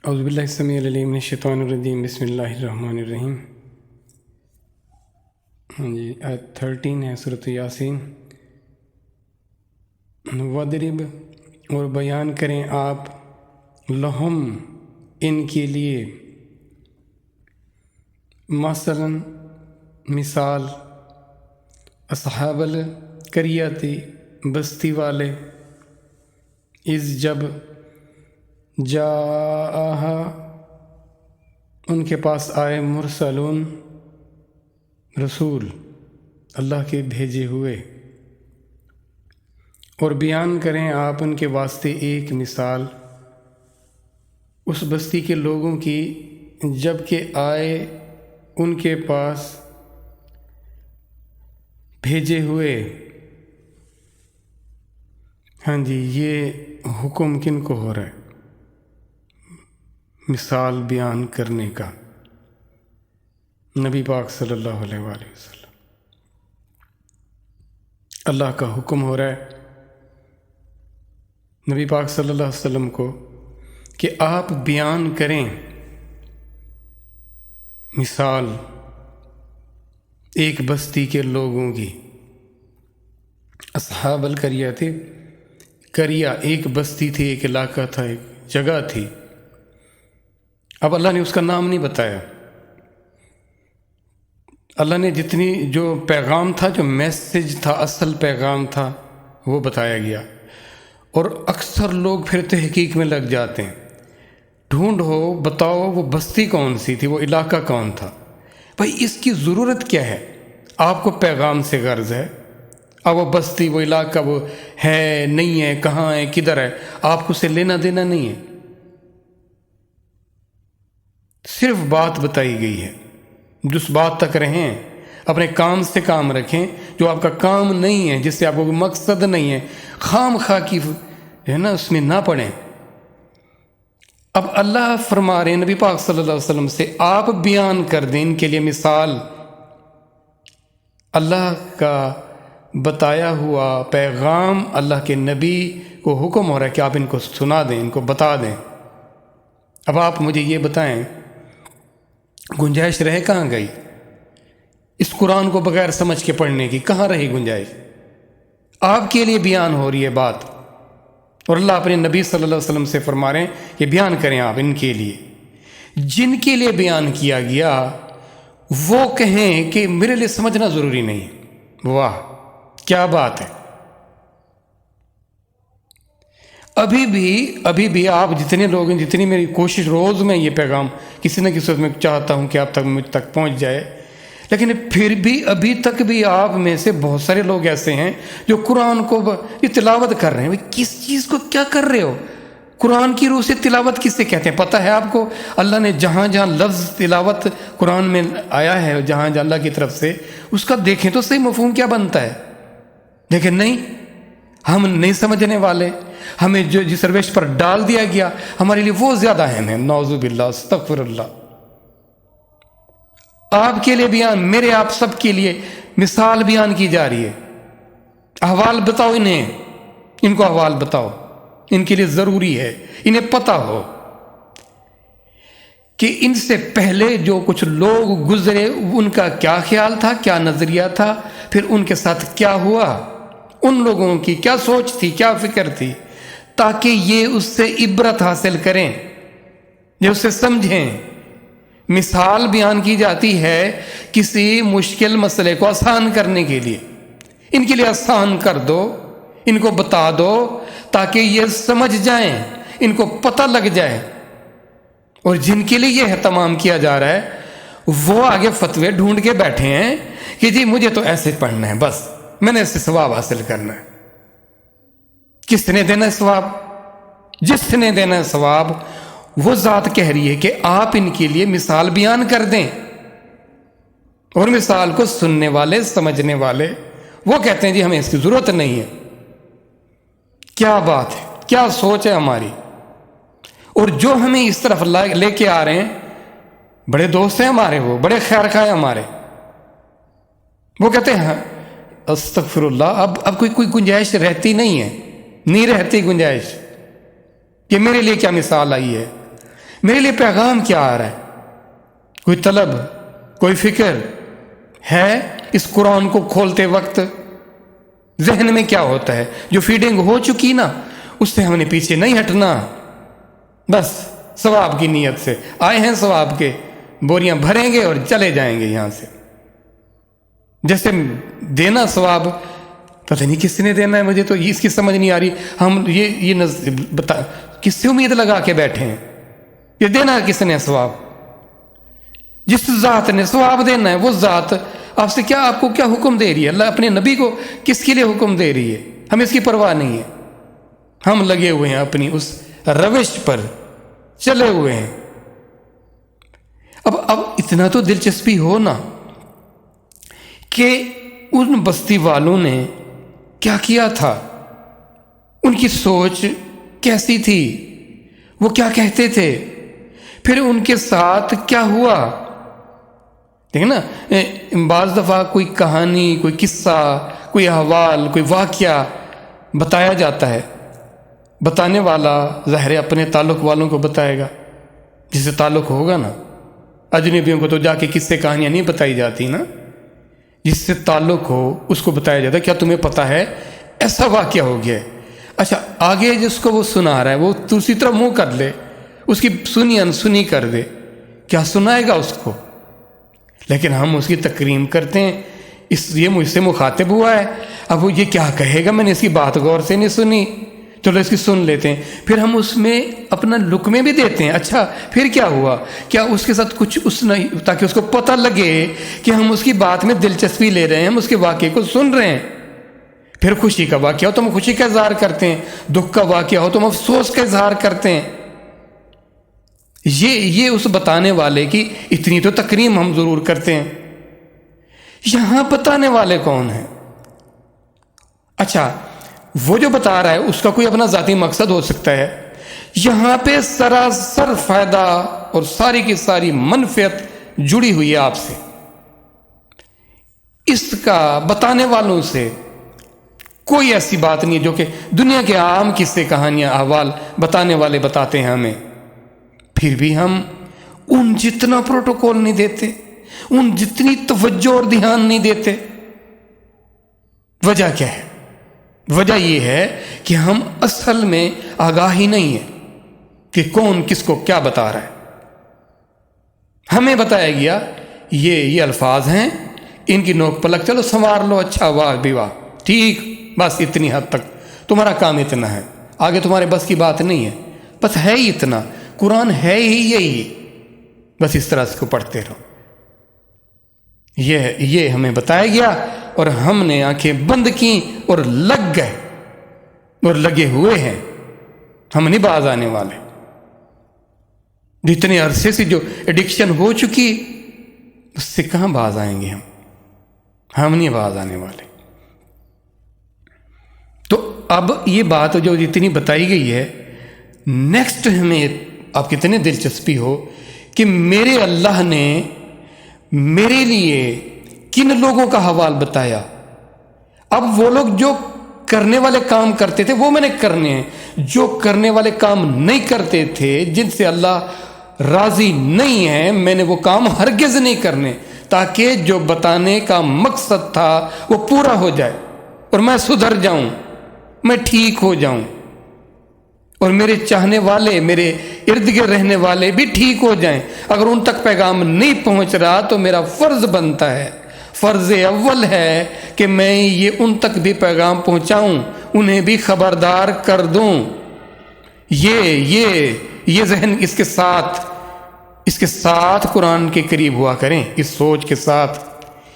اعوذ باللہ السمیع العلیم من الشیطان الرجیم بسم اللہ الرحمن الرحیم۔ آیت 13 ہے سورۃ یاسین۔ وَضْرِبْ اور بیان کریں آپ لہم ان کے لیے مثلاً مثال اصحاب القریۃ بستی والے اذ جب جاءہا ان کے پاس آئے مرسلون رسول اللہ کے بھیجے ہوئے، اور بیان کریں آپ ان کے واسطے ایک مثال اس بستی کے لوگوں کی جب کہ آئے ان کے پاس بھیجے ہوئے۔ یہ حکم کن کو ہو رہا ہے؟ مثال بیان کرنے کا نبی پاک صلی اللہ علیہ وآلہ وسلم۔ اللہ کا حکم ہو رہا ہے نبی پاک صلی اللہ علیہ وسلم کو کہ آپ بیان کریں مثال ایک بستی کے لوگوں کی۔ اصحاب القریہ تھے، قریہ ایک بستی تھی، ایک علاقہ تھا، ایک جگہ تھی۔ اب اللہ نے اس کا نام نہیں بتایا۔ اللہ نے جو پیغام تھا، جو میسج تھا، اصل پیغام تھا، وہ بتایا گیا۔ اور اکثر لوگ پھر تحقیق میں لگ جاتے ہیں، ڈھونڈو بتاؤ وہ بستی کون سی تھی، وہ علاقہ کون تھا۔ بھائی اس کی ضرورت کیا ہے؟ آپ کو پیغام سے غرض ہے، اب وہ بستی، وہ علاقہ، وہ ہے نہیں ہے، کہاں ہے، کدھر ہے، آپ کو اسے لینا دینا نہیں ہے۔ صرف بات بتائی گئی ہے، جس بات تک رہیں، اپنے کام سے کام رکھیں۔ جو آپ کا کام نہیں ہے، جس سے آپ کو کوئی مقصد نہیں ہے، خام خواہ کی ہے نا اس میں نہ پڑیں۔ اب اللہ فرما رہے ہیں نبی پاک صلی اللہ علیہ وسلم سے آپ بیان کر دیں ان کے لیے مثال، اللہ کا بتایا ہوا پیغام، اللہ کے نبی کو حکم ہو رہا ہے کہ آپ ان کو سنا دیں، ان کو بتا دیں۔ اب آپ مجھے یہ بتائیں، گنجائش رہ کہاں گئی؟ اس قرآن کو بغیر سمجھ کے پڑھنے کی کہاں رہی گنجائش؟ آپ کے لیے بیان ہو رہی ہے بات، اور اللہ اپنے نبی صلی اللہ علیہ وسلم سے فرما رہے ہیں کہ بیان کریں آپ ان کے لیے۔ جن کے لیے بیان کیا گیا وہ کہیں کہ میرے لیے سمجھنا ضروری نہیں ہے۔ واہ کیا بات ہے! ابھی بھی آپ جتنے لوگ ہیں، جتنی میری کوشش روز میں یہ پیغام کسی نہ کسی میں چاہتا ہوں کہ آپ تک مجھ تک پہنچ جائے، لیکن پھر بھی ابھی تک بھی آپ میں سے بہت سارے لوگ ایسے ہیں جو قرآن کو یہ تلاوت کر رہے ہیں۔ کس چیز کو کیا کر رہے ہو؟ قرآن کی روح سے تلاوت کس سے کہتے ہیں پتہ ہے آپ کو؟ اللہ نے جہاں جہاں لفظ تلاوت قرآن میں آیا ہے، جہاں جہاں اللہ کی طرف سے، اس کا دیکھیں تو صحیح مفہوم کیا بنتا ہے۔ لیکن نہیں، ہم نہیں سمجھنے والے، ہمیں جو جس روش پر ڈال دیا گیا ہمارے لیے وہ زیادہ اہم ہے۔ نعوذ باللہ، استغفر اللہ۔ آپ کے لیے بیان، میرے آپ سب کے لیے مثال بیان کی جا رہی ہے۔ احوال بتاؤ انہیں، ان کو احوال بتاؤ، ان کے لیے ضروری ہے انہیں پتہ ہو کہ ان سے پہلے جو کچھ لوگ گزرے ان کا کیا خیال تھا، کیا نظریہ تھا، پھر ان کے ساتھ کیا ہوا، ان لوگوں کی کیا سوچ تھی، کیا فکر تھی، تاکہ یہ اس سے عبرت حاصل کریں، یہ اس سے سمجھیں۔ مثال بیان کی جاتی ہے کسی مشکل مسئلے کو آسان کرنے کے لیے۔ ان کے لیے آسان کر دو، ان کو بتا دو تاکہ یہ سمجھ جائیں، ان کو پتہ لگ جائے۔ اور جن کے لیے یہ اہتمام کیا جا رہا ہے وہ آگے فتوے ڈھونڈ کے بیٹھے ہیں کہ جی مجھے تو ایسے پڑھنا ہے، بس میں نے اس سے ثواب حاصل کرنا ہے۔ کس نے دینا ہے ثواب؟ جس نے دینا ہے ثواب وہ ذات کہہ رہی ہے کہ آپ ان کے لیے مثال بیان کر دیں، اور مثال کو سننے والے، سمجھنے والے وہ کہتے ہیں جی ہمیں اس کی ضرورت نہیں ہے۔ کیا بات ہے، کیا سوچ ہے ہماری! اور جو ہمیں اس طرف لے کے آ رہے ہیں بڑے دوست ہیں ہمارے، وہ بڑے خیر خواہ ہیں ہمارے، وہ کہتے ہیں استغفر اللہ، اب کوئی گنجائش رہتی نہیں ہے، نہیں رہتی گنجائش کہ میرے لیے کیا مثال آئی ہے، میرے لیے پیغام کیا آ رہا ہے؟ کوئی طلب، کوئی فکر ہے اس قرآن کو کھولتے وقت؟ ذہن میں کیا ہوتا ہے؟ جو فیڈنگ ہو چکی نا، اس سے ہم نے پیچھے نہیں ہٹنا، بس ثواب کی نیت سے آئے ہیں، ثواب کے بوریاں بھریں گے اور چلے جائیں گے یہاں سے۔ جیسے دینا ثواب، پتہ نہیں کس نے دینا ہے، مجھے تو اس کی سمجھ نہیں آ رہی۔ ہم یہ بتا کس سے امید لگا کے بیٹھے ہیں؟ یہ دینا کس نے ثواب؟ جس ذات نے ثواب دینا ہے وہ ذات آپ سے کیا، آپ کو کیا حکم دے رہی ہے؟ اللہ اپنے نبی کو کس کے لیے حکم دے رہی ہے؟ ہمیں اس کی پرواہ نہیں ہے، ہم لگے ہوئے ہیں اپنی اس روش پر چلے ہوئے ہیں۔ اب اتنا تو دلچسپی ہو نا کہ ان بستی والوں نے کیا کیا تھا، ان کی سوچ کیسی تھی، وہ کیا کہتے تھے، پھر ان کے ساتھ کیا ہوا۔ دیکھیں نا، بعض دفعہ کوئی کہانی، کوئی قصہ، کوئی احوال، کوئی واقعہ بتایا جاتا ہے، بتانے والا ظاہر اپنے تعلق والوں کو بتائے گا، جس سے تعلق ہوگا نا۔ اجنبیوں کو تو جا کے قصے کہانیاں نہیں بتائی جاتی نا، جس سے تعلق ہو اس کو بتایا جاتا ہے۔ کیا تمہیں پتہ ہے ایسا واقعہ ہو گیا ہے؟ اچھا، آگے جس کو وہ سنا رہا ہے وہ دوسری طرف منہ کر لے، اس کی سنی انسنی کر دے، کیا سنائے گا اس کو؟ لیکن ہم اس کی تکریم کرتے ہیں، یہ مجھ سے مخاطب ہوا ہے، اب وہ یہ کیا کہے گا، میں نے اس کی بات غور سے نہیں سنی، چلو اس کی سن لیتے ہیں۔ پھر ہم اس میں اپنا لقمے بھی دیتے ہیں، اچھا پھر کیا ہوا، کیا اس کے ساتھ کچھ تاکہ اس کو پتہ لگے کہ ہم اس کی بات میں دلچسپی لے رہے ہیں، ہم اس کے واقعے کو سن رہے ہیں۔ پھر خوشی کا واقعہ ہو تو ہم خوشی کا اظہار کرتے ہیں، دکھ کا واقعہ ہو تو ہم افسوس کا اظہار کرتے ہیں۔ یہ اس بتانے والے کی اتنی تو تکریم ہم ضرور کرتے ہیں۔ یہاں بتانے والے کون ہیں؟ اچھا، وہ جو بتا رہا ہے اس کا کوئی اپنا ذاتی مقصد ہو سکتا ہے، یہاں پہ سراسر فائدہ اور ساری کی ساری منفعت جڑی ہوئی ہے آپ سے، اس کا بتانے والوں سے کوئی ایسی بات نہیں ہے جو کہ دنیا کے عام قصے کہانیاں احوال بتانے والے بتاتے ہیں ہمیں، پھر بھی ہم ان جتنا پروٹوکول نہیں دیتے، ان جتنی توجہ اور دھیان نہیں دیتے۔ وجہ کیا ہے؟ وجہ یہ ہے کہ ہم اصل میں آگاہی نہیں ہے کہ کون کس کو کیا بتا رہا ہے۔ ہمیں بتایا گیا یہ الفاظ ہیں، ان کی نوک پلک چلو سنوار لو، اچھا واہ بھی واہ، ٹھیک، بس اتنی حد تک تمہارا کام اتنا ہے، آگے تمہارے بس کی بات نہیں ہے، بس ہے ہی اتنا، قرآن ہے ہی یہی، بس اس طرح اس کو پڑھتے رہو۔ یہ ہمیں بتایا گیا اور ہم نے آنکھیں بند کی اور لگ گئے اور لگے ہوئے ہیں، ہم نہیں باز آنے والے۔ جتنے عرصے سے جو ایڈکشن ہو چکی اس سے کہاں باز آئیں گے ہم نہیں باز آنے والے۔ تو اب یہ بات جو اتنی بتائی گئی ہے، نیکسٹ ہمیں آپ کتنے دلچسپی ہو کہ میرے اللہ نے میرے لیے کن لوگوں کا حوال بتایا۔ اب وہ لوگ جو کرنے والے کام کرتے تھے وہ میں نے کرنے ہیں، جو کرنے والے کام نہیں کرتے تھے، جن سے اللہ راضی نہیں ہے، میں نے وہ کام ہرگز نہیں کرنے، تاکہ جو بتانے کا مقصد تھا وہ پورا ہو جائے اور میں سدھر جاؤں، میں ٹھیک ہو جاؤں، اور میرے چاہنے والے، میرے ارد گرد رہنے والے بھی ٹھیک ہو جائیں۔ اگر ان تک پیغام نہیں پہنچ رہا تو میرا فرض بنتا ہے، فرض اول ہے کہ میں یہ ان تک بھی پیغام پہنچاؤں، انہیں بھی خبردار کر دوں۔ یہ ذہن اس کے ساتھ قرآن کے قریب ہوا کریں، اس سوچ کے ساتھ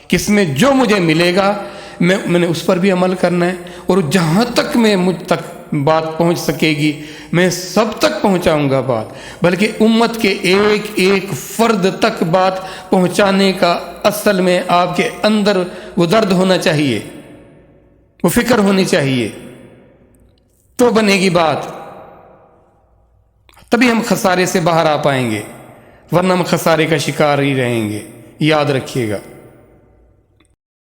کہ اس میں جو مجھے ملے گا میں نے اس پر بھی عمل کرنا ہے، اور جہاں تک مجھ تک بات پہنچ سکے گی میں سب تک پہنچاؤں گا بات، بلکہ امت کے ایک ایک فرد تک بات پہنچانے کا اصل میں آپ کے اندر وہ درد ہونا چاہیے، وہ فکر ہونی چاہیے، تو بنے گی بات، تبھی ہم خسارے سے باہر آ پائیں گے، ورنہ ہم خسارے کا شکار ہی رہیں گے۔ یاد رکھیے گا۔